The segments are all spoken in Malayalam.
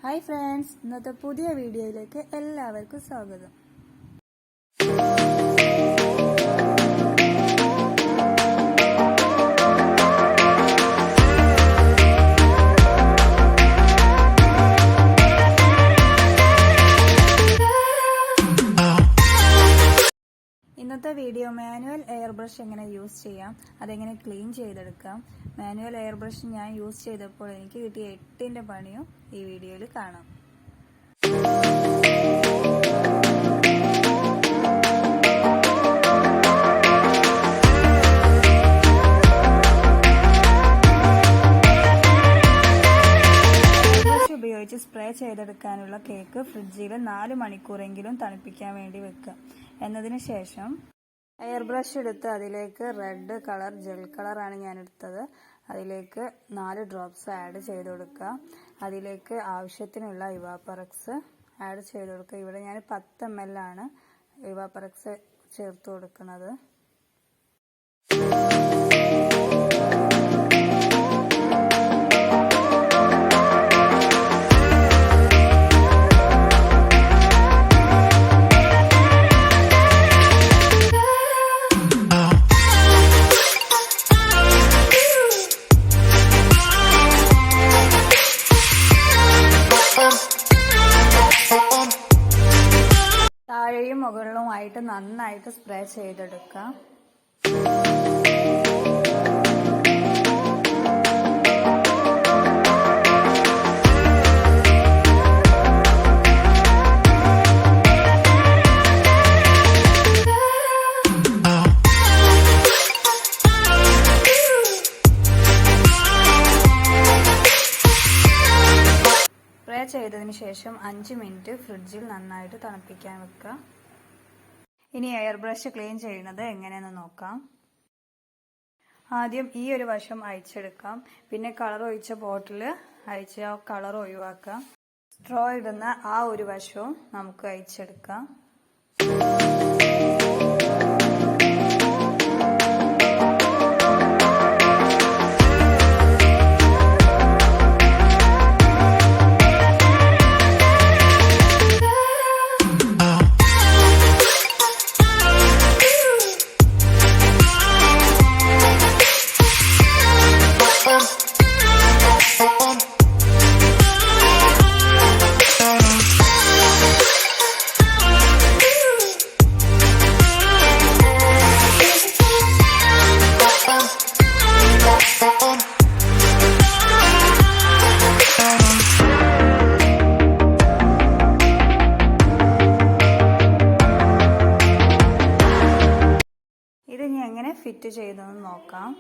ഹായ് ഫ്രണ്ട്സ്, ഇന്നത്തെ പുതിയ വീഡിയോയിലേക്ക് എല്ലാവർക്കും സ്വാഗതം. ഇന്നത്തെ വീഡിയോ മാനുവൽ എയർ ബ്രഷ് എങ്ങനെ യൂസ് ചെയ്യാം, അതെങ്ങനെ ക്ലീൻ ചെയ്തെടുക്കാം. മാനുവൽ എയർ ബ്രഷ് ഞാൻ യൂസ് ചെയ്തപ്പോൾ എനിക്ക് കിട്ടിയ 8ന്റെ പണിയും ഈ വീഡിയോയിൽ കാണാം. ഉപയോഗിച്ച് സ്പ്രേ ചെയ്തെടുക്കാനുള്ള കേക്ക് ഫ്രിഡ്ജിൽ 4 മണിക്കൂറെങ്കിലും തണുപ്പിക്കാൻ വേണ്ടി വെക്കുക. എന്നതിന് ശേഷം എയർ ബ്രഷ് എടുത്ത് അതിലേക്ക് റെഡ് കളർ ജെൽ കളറാണ് ഞാൻ എടുത്തത്. അതിലേക്ക് 4 ഡ്രോപ്സ് ആഡ് ചെയ്ത് കൊടുക്കുക. അതിലേക്ക് ആവശ്യത്തിനുള്ള ഇവാപറക്സ് ആഡ് ചെയ്ത് കൊടുക്കുക. ഇവിടെ ഞാൻ 10 ml ആണ് ഇവാപറക്സ് ചേർത്ത് കൊടുക്കുന്നത്. താഴെയും മുകളിലുമായിട്ട് നന്നായിട്ട് സ്പ്രേ ചെയ്തെടുക്കാം. സ്പ്രേ ചെയ്തതിന് ശേഷം 5 മിനിറ്റ് ഫ്രിഡ്ജിൽ നന്നായിട്ട് തണുപ്പിക്കാൻ വെക്കുക. ഇനി എയർ ബ്രഷ് ക്ലീൻ ചെയ്യുന്നത് എങ്ങനെയെന്ന് നോക്കാം. ആദ്യം ഈ ഒരു വശം അഴിച്ചെടുക്കാം. പിന്നെ കളർ ഒഴിച്ച ബോട്ടിൽ അഴിച്ച് ആ കളർ ഒഴിവാക്കാം. സ്ട്രോ ഇടുന്ന ആ ഒരു വശവും നമുക്ക് അഴിച്ചെടുക്കാം. ഇതിനി എങ്ങനെ ഫിറ്റ് ചെയ്തെന്ന് നോക്കാം.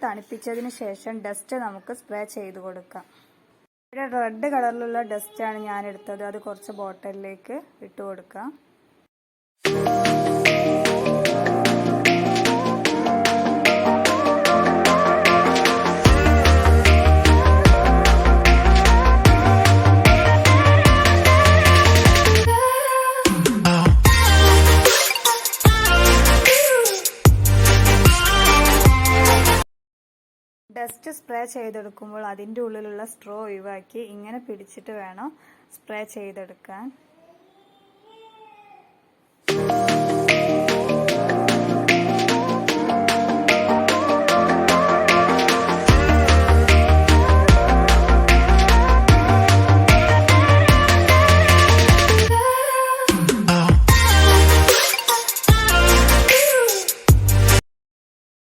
തണുപ്പിച്ചതിന് ശേഷം ഡസ്റ്റ് നമുക്ക് സ്പ്രേ ചെയ്ത് കൊടുക്കാം. ഇവിടെ റെഡ് കളറിലുള്ള ഡസ്റ്റാണ് ഞാൻ എടുത്തത്. അത് കുറച്ച് ബോട്ടിലിലേക്ക് ഇട്ട് കൊടുക്കാം. ഡസ്റ്റ് സ്പ്രേ ചെയ്തെടുക്കുമ്പോൾ അതിൻ്റെ ഉള്ളിലുള്ള സ്ട്രോ ഒഴിവാക്കി ഇങ്ങനെ പിടിച്ചിട്ട് വേണം സ്പ്രേ ചെയ്തെടുക്കാൻ.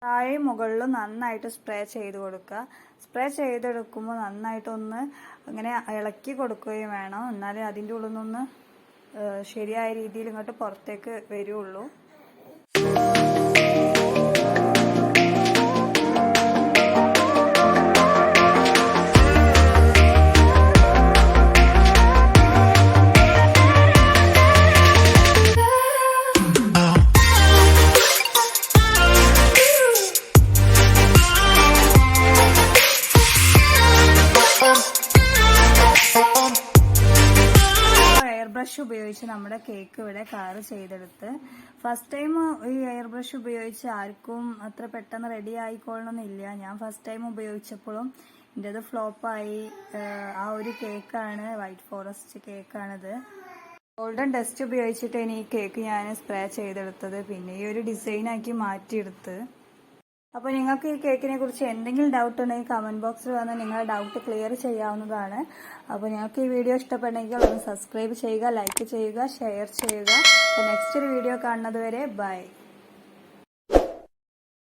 താഴെയും മുകളിലും നന്നായിട്ട് സ്പ്രേ ചെയ്ത് കൊടുക്കുക. സ്പ്രേ ചെയ്തെടുക്കുമ്പോൾ നന്നായിട്ടൊന്ന് ഇങ്ങനെ ഇളക്കി കൊടുക്കുകയും വേണം. എന്നാലേ അതിൻ്റെ ഉള്ളിൽ നിന്നൊന്ന് ശരിയായ രീതിയിൽ ഇങ്ങോട്ട് പുറത്തേക്ക് വരുള്ളൂ. എയർ ബ്രഷ് ഉപയോഗിച്ച് നമ്മുടെ കേക്ക് ഇവിടെ കളർ ചെയ്തെടുത്ത്. ഫസ്റ്റ് ടൈം ഈ എയർ ബ്രഷ് ഉപയോഗിച്ച് ആർക്കും അത്ര പെട്ടെന്ന് റെഡി ആയിക്കൊള്ളണമെന്നില്ല. ഞാൻ ഫസ്റ്റ് ടൈം ഉപയോഗിച്ചപ്പോഴും എൻ്റെത് ഫ്ലോപ്പായി. ആ ഒരു കേക്കാണ്, വൈറ്റ് ഫോറസ്റ്റ് കേക്കാണിത്. ഗോൾഡൻ ഡസ്റ്റ് ഉപയോഗിച്ചിട്ടാണ് ഈ കേക്ക് ഞാൻ സ്പ്രേ ചെയ്തെടുത്തത്. പിന്നെ ഈ ഒരു ഡിസൈനാക്കി മാറ്റിയെടുത്ത്. അപ്പോൾ നിങ്ങൾക്ക് ഈ കേക്കിനെ കുറിച്ച് എന്തെങ്കിലും ഡൗട്ട് ഉണ്ടെങ്കിൽ കമന്റ് ബോക്സിൽ വന്ന് നിങ്ങളുടെ ഡൗട്ട് ക്ലിയർ ചെയ്യാവുന്നതാണ്. അപ്പോൾ നിങ്ങൾക്ക് ഈ വീഡിയോ ഇഷ്ടപ്പെട്ടെങ്കിൽ ഒന്ന് സബ്സ്ക്രൈബ് ചെയ്യുക, ലൈക്ക് ചെയ്യുക, ഷെയർ ചെയ്യുക. നെക്സ്റ്റ് ഒരു വീഡിയോ കാണുന്നത് വരെ ബൈ.